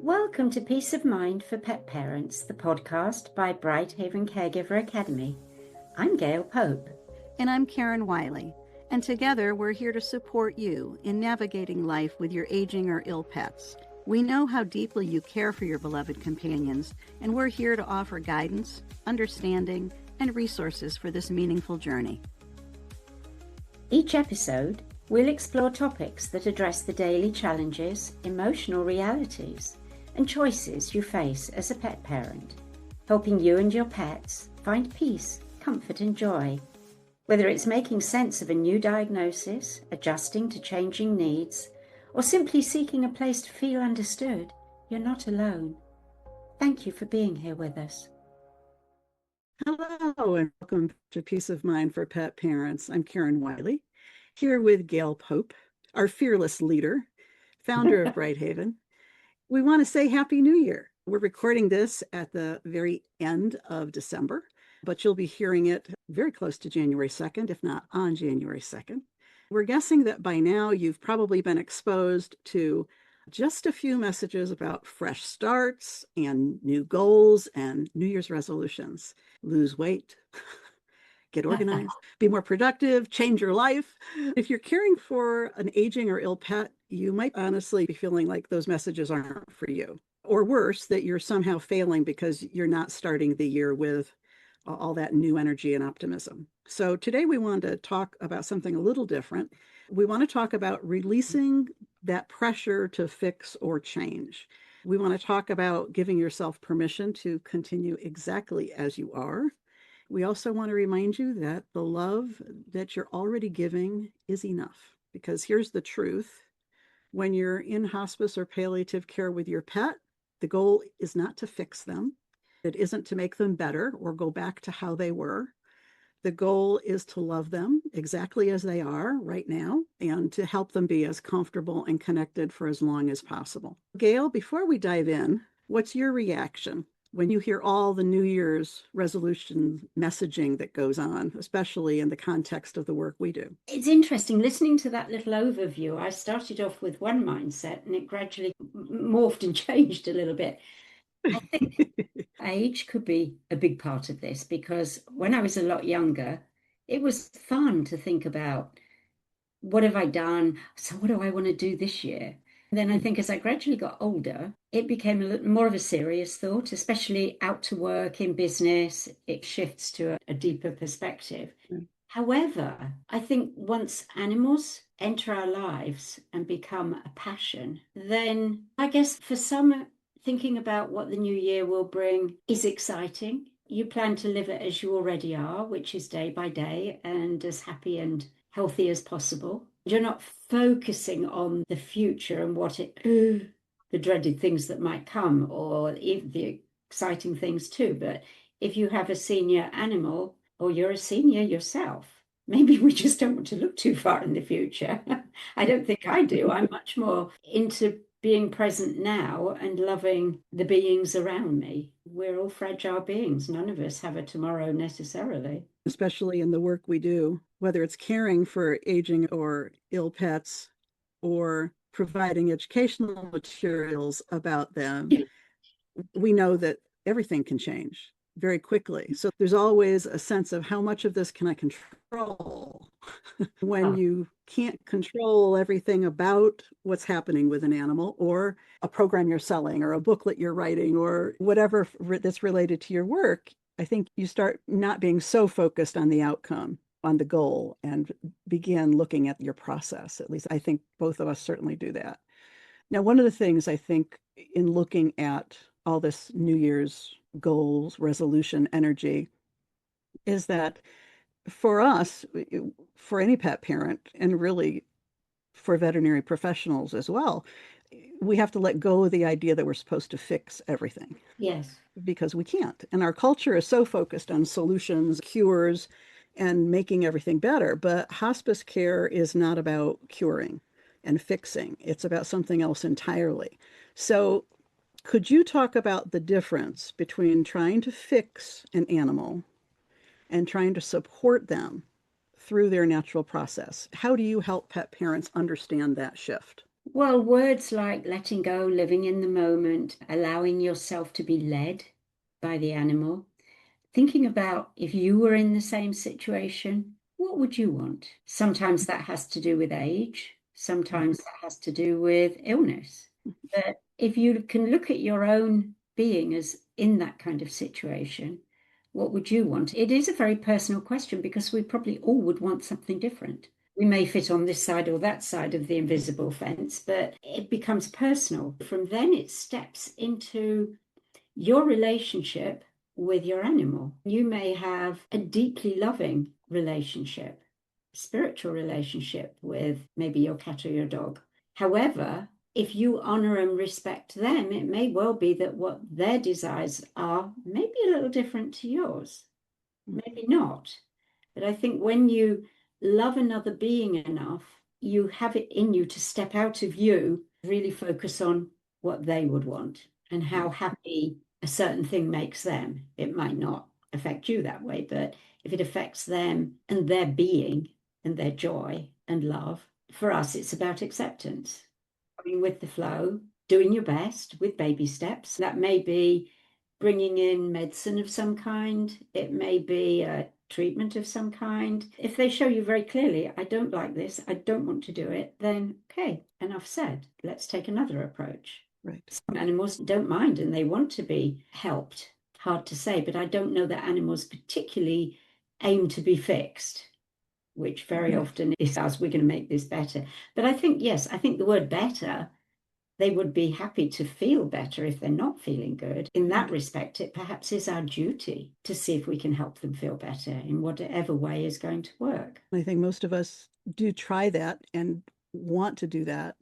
Welcome to Peace of Mind for Pet Parents, the podcast by BrightHaven Caregiver Academy. I'm Gail Pope. And I'm Karen Wiley. And together we're here to support you in navigating life with your aging or ill pets. We know how deeply you care for your beloved companions, and we're here to offer guidance, understanding, and resources for this meaningful journey. Each episode, we'll explore topics that address the daily challenges, emotional realities, and choices you face as a pet parent, helping you and your pets find peace, comfort, and joy. Whether it's making sense of a new diagnosis, adjusting to changing needs, or simply seeking a place to feel understood, you're not alone. Thank you for being here with us. Hello, and welcome to Peace of Mind for Pet Parents. I'm Karen Wiley, here with Gail Pope, our fearless leader, founder of BrightHaven. We want to say Happy New Year. We're recording this at the very end of December, but you'll be hearing it very close to January 2nd, if not on January 2nd. We're guessing that by now you've probably been exposed to just a few messages about fresh starts and new goals and New Year's resolutions. Lose weight, get organized, be more productive, change your life. If you're caring for an aging or ill pet, you might honestly be feeling like those messages aren't for you. Or worse, that you're somehow failing because you're not starting the year with all that new energy and optimism. So today we want to talk about something a little different. We want to talk about releasing that pressure to fix or change. We want to talk about giving yourself permission to continue exactly as you are. We also want to remind you that the love that you're already giving is enough. Because here's the truth. When you're in hospice or palliative care with your pet, the goal is not to fix them. It isn't to make them better or go back to how they were. The goal is to love them exactly as they are right now and to help them be as comfortable and connected for as long as possible. Gail, before we dive in, what's your reaction when you hear all the New Year's resolution messaging that goes on, especially in the context of the work we do? It's interesting listening to that little overview. I started off with one mindset and it gradually morphed and changed a little bit. I think age could be a big part of this because when I was a lot younger, it was fun to think about what have I done? So what do I want to do this year? And then I think as I gradually got older, it became a little more of a serious thought, especially out to work in business. It shifts to a deeper perspective. However, I think once animals enter our lives and become a passion, then I guess for some, thinking about what the new year will bring is exciting. You plan to live it as you already are, which is day by day and as happy and healthy as possible. You're not focusing on the future and the dreaded things that might come or the exciting things too. But if you have a senior animal or you're a senior yourself, maybe we just don't want to look too far in the future. I don't think I do. I'm much more into being present now and loving the beings around me. We're all fragile beings. None of us have a tomorrow necessarily. Especially in the work we do, whether it's caring for aging or ill pets or providing educational materials about them, we know that everything can change very quickly. So there's always a sense of how much of this can I control when you can't control everything about what's happening with an animal or a program you're selling or a booklet you're writing or whatever that's related to your work. I think you start not being so focused on the outcome, on the goal, and begin looking at your process. At least I think both of us certainly do that. Now, one of the things I think in looking at all this New Year's goals, resolution, energy, is that for us, for any pet parent, and really for veterinary professionals as well, we have to let go of the idea that we're supposed to fix everything. Yes. Because we can't. And our culture is so focused on solutions, cures, and making everything better. But hospice care is not about curing and fixing. It's about something else entirely. So could you talk about the difference between trying to fix an animal and trying to support them through their natural process? How do you help pet parents understand that shift? Well, words like letting go, living in the moment, allowing yourself to be led by the animal, thinking about if you were in the same situation, what would you want? Sometimes that has to do with age, sometimes that has to do with illness. But if you can look at your own being as in that kind of situation, what would you want? It is a very personal question because we probably all would want something different. We may fit on this side or that side of the invisible fence, but it becomes personal. From then, it steps into your relationship with your animal. You may have a deeply loving relationship, spiritual relationship with maybe your cat or your dog. However, if you honor and respect them, it may well be that what their desires are maybe a little different to yours, maybe not. But I think when you love another being enough, you have it in you to step out of you, really focus on what they would want and how happy a certain thing makes them. It might not affect you that way, but if it affects them and their being and their joy and love, for us, it's about acceptance, going with the flow, doing your best with baby steps. That may be bringing in medicine of some kind, it may be a treatment of some kind. If they show you very clearly, I don't like this, I don't want to do it, then okay, enough said. Let's take another approach. Right. Some animals don't mind and they want to be helped. Hard to say, but I don't know that animals particularly aim to be fixed, which very often is as we're going to make this better. But I think, yes, I think the word better, they would be happy to feel better if they're not feeling good. In that respect, it perhaps is our duty to see if we can help them feel better in whatever way is going to work. I think most of us do try that and want to do that.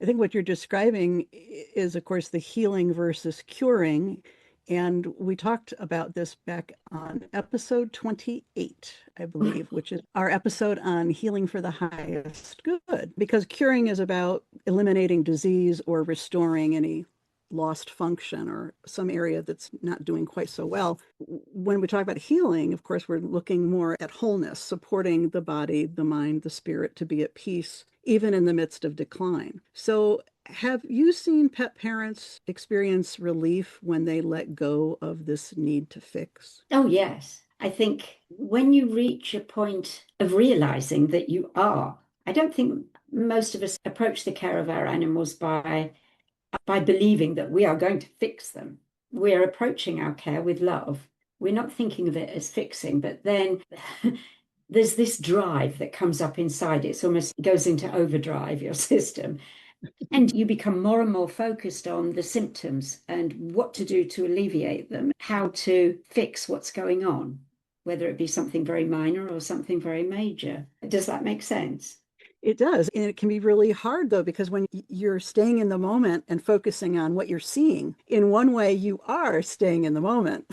I think what you're describing is, of course, the healing versus curing. And we talked about this back on episode 28, I believe, which is our episode on healing for the highest good, because curing is about eliminating disease or restoring any lost function or some area that's not doing quite so well. When we talk about healing, of course, we're looking more at wholeness, supporting the body, the mind, the spirit to be at peace, even in the midst of decline. So have you seen pet parents experience relief when they let go of this need to fix? Oh, yes. I think when you reach a point of realizing that you are, I don't think most of us approach the care of our animals by believing that we are going to fix them. We're approaching our care with love. We're not thinking of it as fixing, but then there's this drive that comes up inside. It almost goes into overdrive, your system. And you become more and more focused on the symptoms and what to do to alleviate them, how to fix what's going on, whether it be something very minor or something very major. Does that make sense? It does. And it can be really hard, though, because when you're staying in the moment and focusing on what you're seeing, in one way, you are staying in the moment.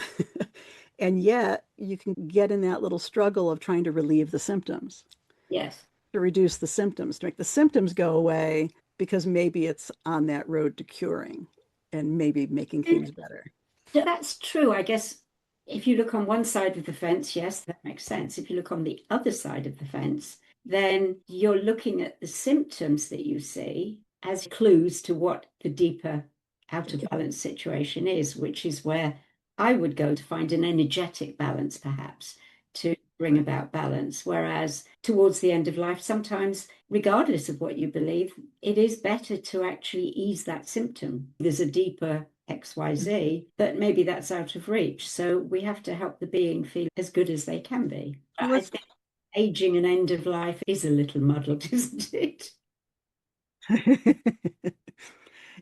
And yet you can get in that little struggle of trying to relieve the symptoms, Yes. to reduce the symptoms, to make the symptoms go away, because maybe it's on that road to curing and maybe making things better. That's true. I guess if you look on one side of the fence, yes, that makes sense. If you look on the other side of the fence, then you're looking at the symptoms that you see as clues to what the deeper out of balance situation is, which is where I would go to find an energetic balance, perhaps, to bring about balance. Whereas towards the end of life, sometimes, regardless of what you believe, it is better to actually ease that symptom. There's a deeper XYZ, but maybe that's out of reach. So we have to help the being feel as good as they can be. Well, I think aging and end of life is a little muddled, isn't it?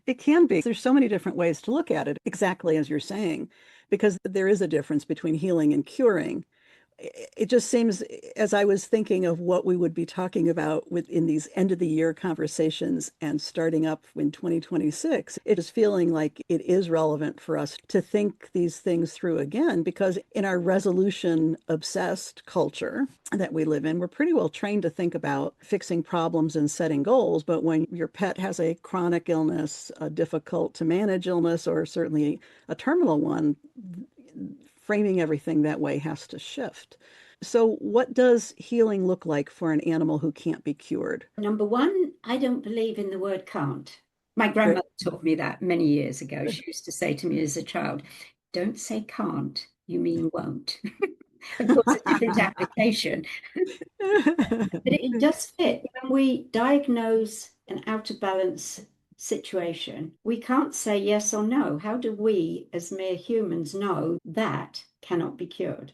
It can be. There's so many different ways to look at it, exactly as you're saying, because there is a difference between healing and curing. It just seems, as I was thinking of what we would be talking about within these end of the year conversations and starting up in 2026, it is feeling like it is relevant for us to think these things through again, because in our resolution obsessed culture that we live in, we're pretty well trained to think about fixing problems and setting goals. But when your pet has a chronic illness, a difficult to manage illness, or certainly a terminal one, framing everything that way has to shift. So, what does healing look like for an animal who can't be cured? Number one, I don't believe in the word can't. My Great. grandmother taught me that many years ago. She used to say to me as a child, don't say can't, you mean won't. Of course, a different application, but it does fit. When we diagnose an out of balance situation, we can't say yes or no. How do we, as mere humans, know that cannot be cured?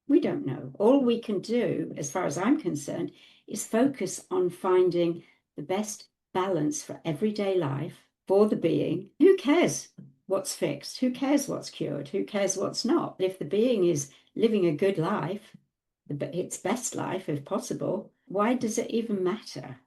We don't know. All we can do, as far as I'm concerned, is focus on finding the best balance for everyday life for the being. Who cares what's fixed? Who cares what's cured? Who cares what's not? If the being is living a good life, its best life if possible, why does it even matter?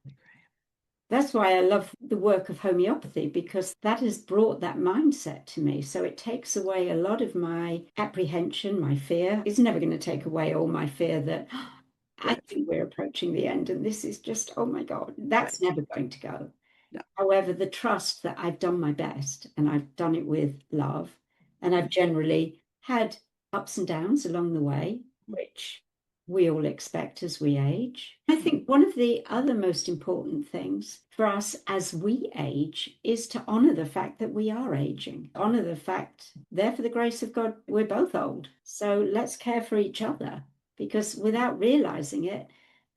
That's why I love the work of homeopathy, because that has brought that mindset to me. So it takes away a lot of my apprehension, my fear. It's never going to take away all my fear that I Right. think we're approaching the end and this is just, oh my God, that's Right. never going to go. No. However, the trust that I've done my best and I've done it with love, and I've generally had ups and downs along the way, which we all expect as we age. I think one of the other most important things for us as we age is to honor the fact that we are aging, honor the fact, there for the grace of God, we're both old. So let's care for each other, because without realizing it,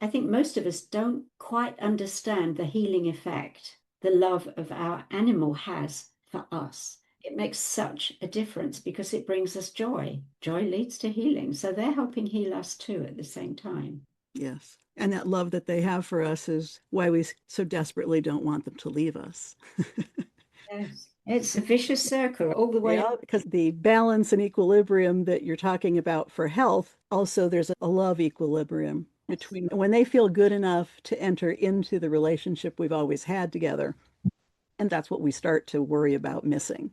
I think most of us don't quite understand the healing effect the love of our animal has for us. It makes such a difference because it brings us joy. Joy leads to healing. So they're helping heal us too at the same time. Yes. And that love that they have for us is why we so desperately don't want them to leave us. Yes. It's a vicious circle all the way. Yeah, because the balance and equilibrium that you're talking about for health, also there's a love equilibrium between when they feel good enough to enter into the relationship we've always had together. And that's what we start to worry about missing.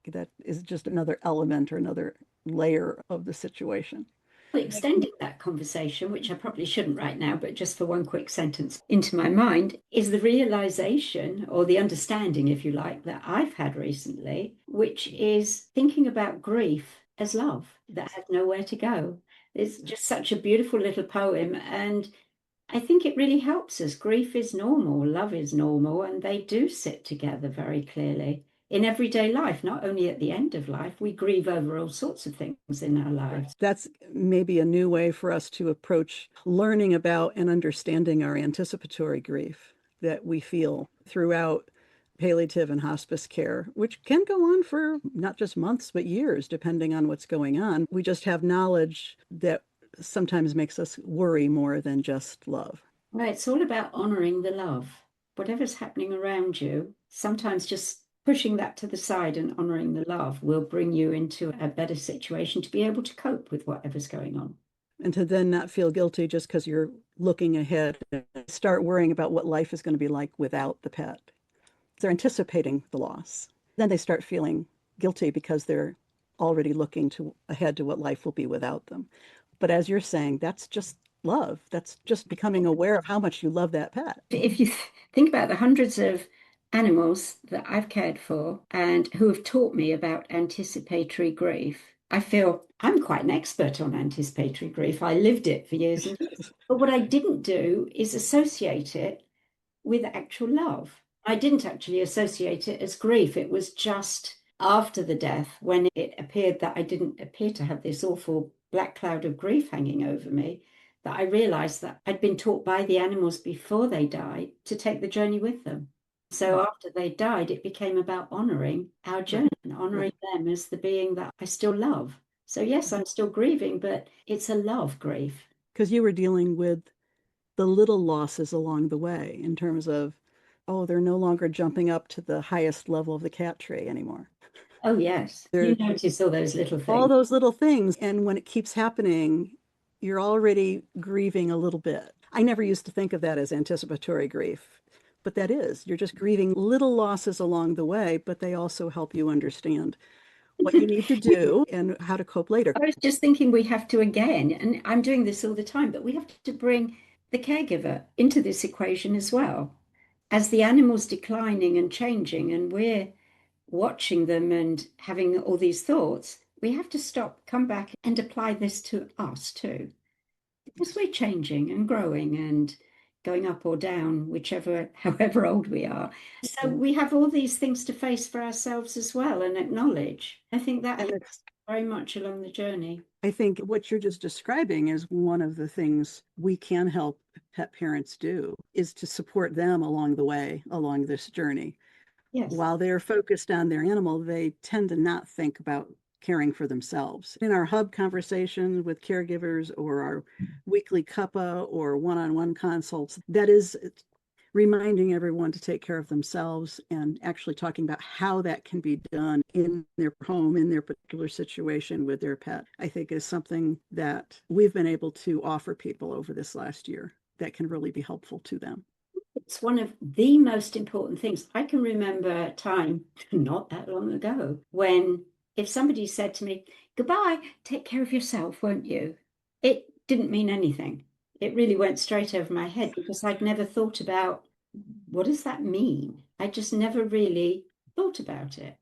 That is just another element or another layer of the situation. Extending that conversation, which I probably shouldn't right now, but just for one quick sentence into my mind, is the realization or the understanding, if you like, that I've had recently, which is thinking about grief as love that has nowhere to go. It's just such a beautiful little poem. And I think it really helps us. Grief is normal, love is normal, and they do sit together very clearly in everyday life, not only at the end of life. We grieve over all sorts of things in our lives. That's maybe a new way for us to approach learning about and understanding our anticipatory grief that we feel throughout palliative and hospice care, which can go on for not just months, but years, depending on what's going on. We just have knowledge that sometimes makes us worry more than just love. Right, it's all about honoring the love. Whatever's happening around you, sometimes just pushing that to the side and honoring the love will bring you into a better situation to be able to cope with whatever's going on. And to then not feel guilty just because you're looking ahead and start worrying about what life is going to be like without the pet. They're anticipating the loss. Then they start feeling guilty because they're already looking to ahead to what life will be without them. But as you're saying, that's just love. That's just becoming aware of how much you love that pet. If you think about the hundreds of animals that I've cared for and who have taught me about anticipatory grief, I feel I'm quite an expert on anticipatory grief. I lived it for years and years. But what I didn't do is associate it with actual love. I didn't actually associate it as grief. It was just after the death when it appeared that I didn't appear to have this awful black cloud of grief hanging over me that I realized that I'd been taught by the animals before they died to take the journey with them. So after they died, it became about honoring our journey and honoring them as the being that I still love. So yes, I'm still grieving, but it's a love grief. Because you were dealing with the little losses along the way in terms of, oh, they're no longer jumping up to the highest level of the cat tree anymore. Oh yes, you They're notice all those little all things. those little things. And when it keeps happening, you're already grieving a little bit. I never used to think of that as anticipatory grief, but that is. You're just grieving little losses along the way, but they also help you understand what you need to do and how to cope later. I was just thinking we have to again, and I'm doing this all the time, but we have to bring the caregiver into this equation as well. As the animal's declining and changing, and we're watching them and having all these thoughts, we have to stop, come back, and apply this to us too. Because we're changing and growing and going up or down, however old we are. So we have all these things to face for ourselves as well and acknowledge. I think that And helps very much along the journey. I think what you're just describing is one of the things we can help pet parents do is to support them along the way, along this journey. Yes. While they're focused on their animal, they tend to not think about caring for themselves. In our hub conversations with caregivers or our weekly cuppa or one-on-one consults, that is reminding everyone to take care of themselves and actually talking about how that can be done in their home, in their particular situation with their pet, I think is something that we've been able to offer people over this last year that can really be helpful to them. It's one of the most important things. I can remember a time not that long ago when if somebody said to me, "Goodbye, take care of yourself, won't you?" It didn't mean anything. It really went straight over my head because I'd never thought about what does that mean? I just never really thought about it.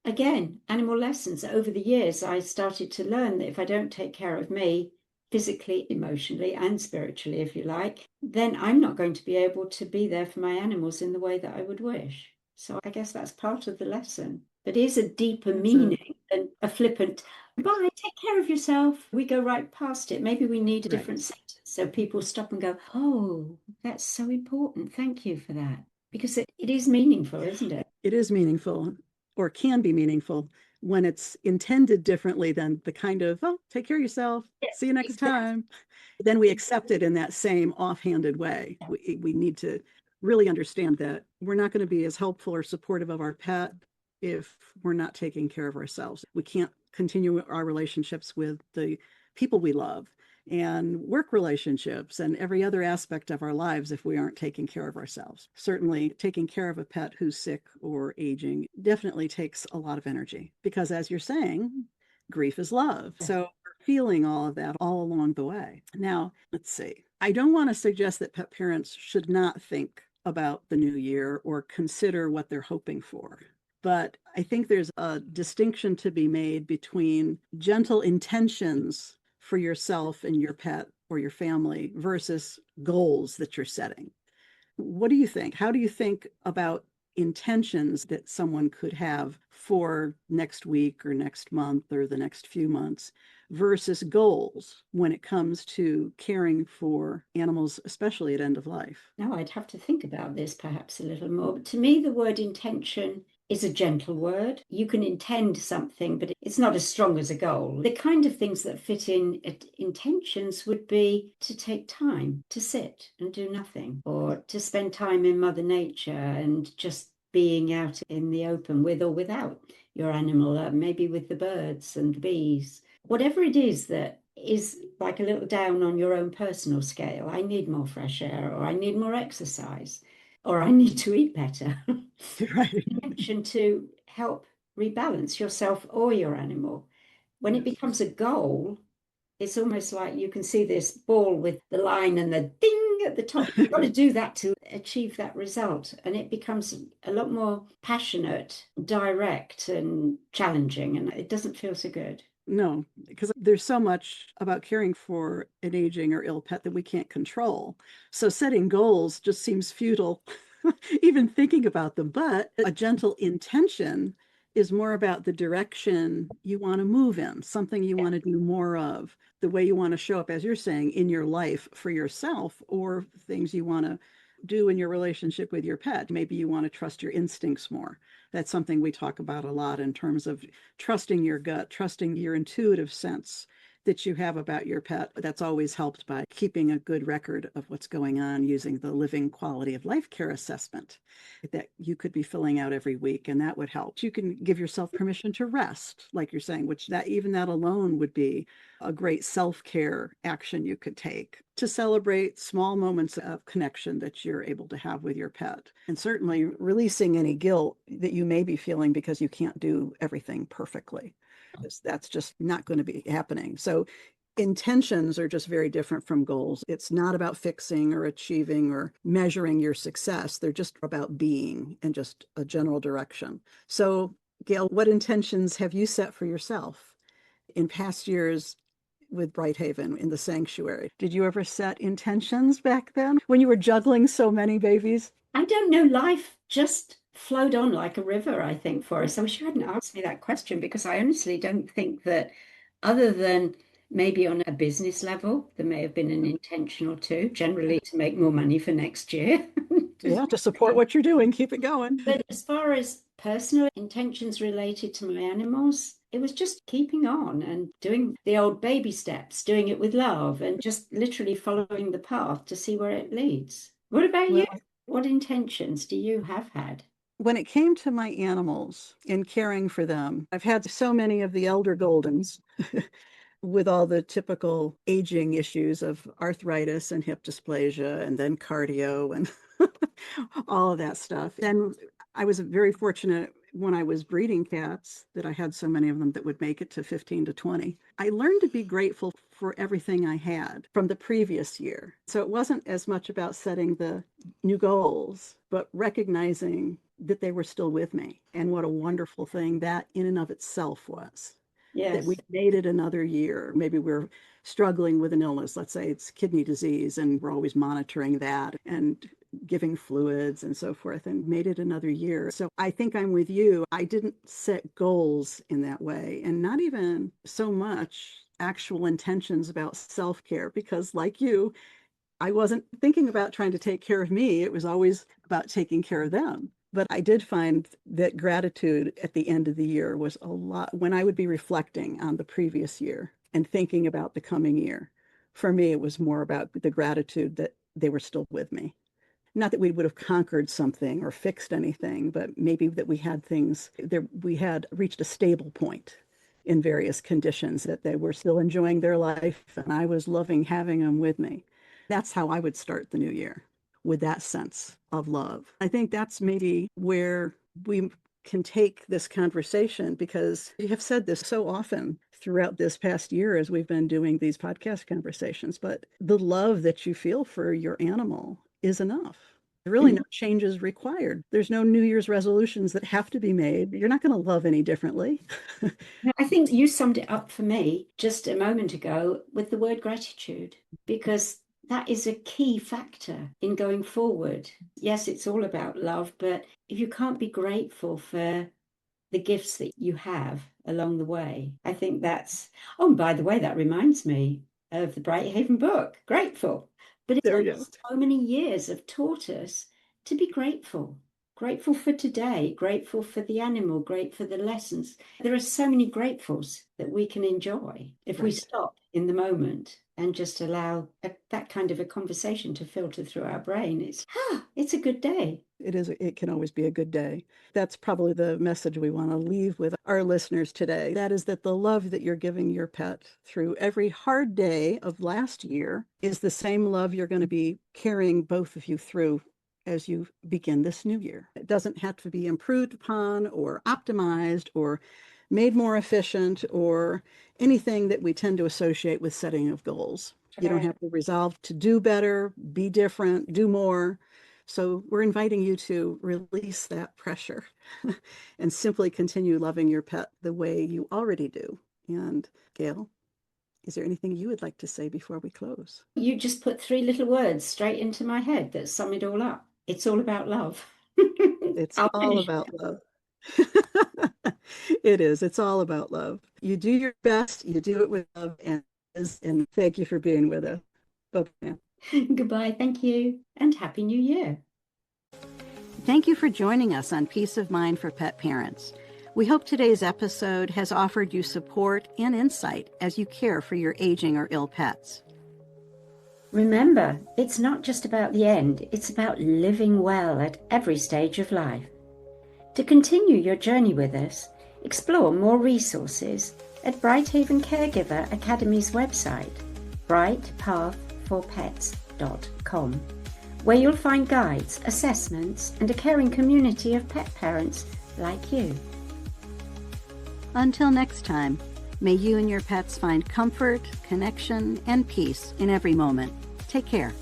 Again, animal lessons. Over the years, I started to learn that if I don't take care of me, physically, emotionally, and spiritually, if you like, then I'm not going to be able to be there for my animals in the way that I would wish. So I guess that's part of the lesson. But it is a deeper meaning than a flippant, bye, take care of yourself. We go right past it. Maybe we need a different sentence so people stop and go, oh, that's so important. Thank you for that. Because it is meaningful, isn't it? It is meaningful or can be meaningful when it's intended differently than the kind of, oh, take care of yourself, see you next time. Then we accept it in that same offhanded way. We need to really understand that we're not going to be as helpful or supportive of our pet if we're not taking care of ourselves. We can't continue our relationships with the people we love and work relationships and every other aspect of our lives if we aren't taking care of ourselves. Certainly, taking care of a pet who's sick or aging definitely takes a lot of energy because, as you're saying, grief is love. So we're feeling all of that all along the way. Now, let's see. I don't want to suggest that pet parents should not think about the new year or consider what they're hoping for. But I think there's a distinction to be made between gentle intentions for yourself and your pet or your family versus goals that you're setting. What do you think? How do you think about intentions that someone could have for next week or next month or the next few months versus goals when it comes to caring for animals, especially at end of life? Now, I'd have to think about this perhaps a little more. But to me, the word intention is a gentle word. You can intend something, but it's not as strong as a goal. The kind of things that fit in intentions would be to take time to sit and do nothing, or to spend time in Mother Nature and just being out in the open with or without your animal, maybe with the birds and bees. Whatever it is that is like a little down on your own personal scale. I need more fresh air, or I need more exercise, or I need to eat better. Right. Intention to help rebalance yourself or your animal. When it becomes a goal, it's almost like you can see this ball with the line and the ding at the top. You've got to do that to achieve that result. And it becomes a lot more passionate, direct, and challenging. And it doesn't feel so good. No, because there's so much about caring for an aging or ill pet that we can't control. So setting goals just seems futile, even thinking about them. But a gentle intention is more about the direction you want to move in, something you want to do more of, the way you want to show up, as you're saying, in your life for yourself, or things you want to do in your relationship with your pet. Maybe you want to trust your instincts more. That's something we talk about a lot in terms of trusting your gut, trusting your intuitive sense that you have about your pet. That's always helped by keeping a good record of what's going on using the living quality of life care assessment that you could be filling out every week, and that would help. You can give yourself permission to rest, like you're saying, which that even that alone would be a great self-care action you could take to celebrate small moments of connection that you're able to have with your pet. And certainly releasing any guilt that you may be feeling because you can't do everything perfectly. That's just not going to be happening. So intentions are just very different from goals. It's not about fixing or achieving or measuring your success. They're just about being and just a general direction. So, Gail, what intentions have you set for yourself in past years with BrightHaven in the sanctuary. Did you ever set intentions back then when you were juggling so many babies? I don't know. Life just flowed on like a river, I think, for us. I wish you hadn't asked me that question because I honestly don't think that, other than maybe on a business level, there may have been an intention or two, generally to make more money for next year. Yeah, to support what you're doing, keep it going. But as far as personal intentions related to my animals, it was just keeping on and doing the old baby steps, doing it with love, and just literally following the path to see where it leads. What about you? Well, What intentions do you have had? when it came to my animals and caring for them, I've had so many of the elder Goldens with all the typical aging issues of arthritis and hip dysplasia and then cardio and all of that stuff. And I was very fortunate when I was breeding cats that I had so many of them that would make it to 15 to 20. I learned to be grateful for everything I had from the previous year. So it wasn't as much about setting the new goals, but recognizing that they were still with me and what a wonderful thing that in and of itself was. That Yes. we made it another year. Maybe we're struggling with an illness. Let's say it's kidney disease, and we're always monitoring that and giving fluids and so forth, and made it another year. So I think I'm with you. I didn't set goals in that way, and not even so much actual intentions about self-care, because like you, I wasn't thinking about trying to take care of me. It was always about taking care of them. But I did find that gratitude at the end of the year was a lot. When I would be reflecting on the previous year and thinking about the coming year, for me, it was more about the gratitude that they were still with me. Not that we would have conquered something or fixed anything, but maybe that we had things there, we had reached a stable point in various conditions, that they were still enjoying their life and I was loving having them with me. That's how I would start the new year, with that sense of love. I think that's maybe where we can take this conversation, because you have said this so often throughout this past year as we've been doing these podcast conversations, but the love that you feel for your animal is enough. Really no changes required. There's no New Year's resolutions that have to be made. You're not going to love any differently. I think you summed it up for me just a moment ago with the word gratitude, because that is a key factor in going forward. Yes, it's all about love, but if you can't be grateful for the gifts that you have along the way, I think that's, oh, and by the way, that reminds me of the BrightHaven book, Grateful. But it's so many years have taught us to be grateful. Grateful for today, grateful for the animal, grateful for the lessons. There are so many gratefuls that we can enjoy if we stop in the moment and just allow that kind of a conversation to filter through our brain. It's a good day. It is. It can always be a good day. That's probably the message we want to leave with our listeners today. That is that the love that you're giving your pet through every hard day of last year is the same love you're going to be carrying both of you through as you begin this new year. It doesn't have to be improved upon or optimized or made more efficient or anything that we tend to associate with setting of goals. You don't have to resolve to do better, be different, do more. So we're inviting you to release that pressure and simply continue loving your pet the way you already do. And Gail, is there anything you would like to say before we close? You just put three little words straight into my head that sum it all up. It's all about love. It's all about love. It is. It's all about love. You do your best. You do it with love. And thank you for being with us. Bye-bye. Goodbye. Thank you. And Happy New Year. Thank you for joining us on Peace of Mind for Pet Parents. We hope today's episode has offered you support and insight as you care for your aging or ill pets. Remember, it's not just about the end, it's about living well at every stage of life. To continue your journey with us, explore more resources at BrightHaven Caregiver Academy's website, brightpathforpets.com, where you'll find guides, assessments, and a caring community of pet parents like you. Until next time, may you and your pets find comfort, connection, and peace in every moment. Take care.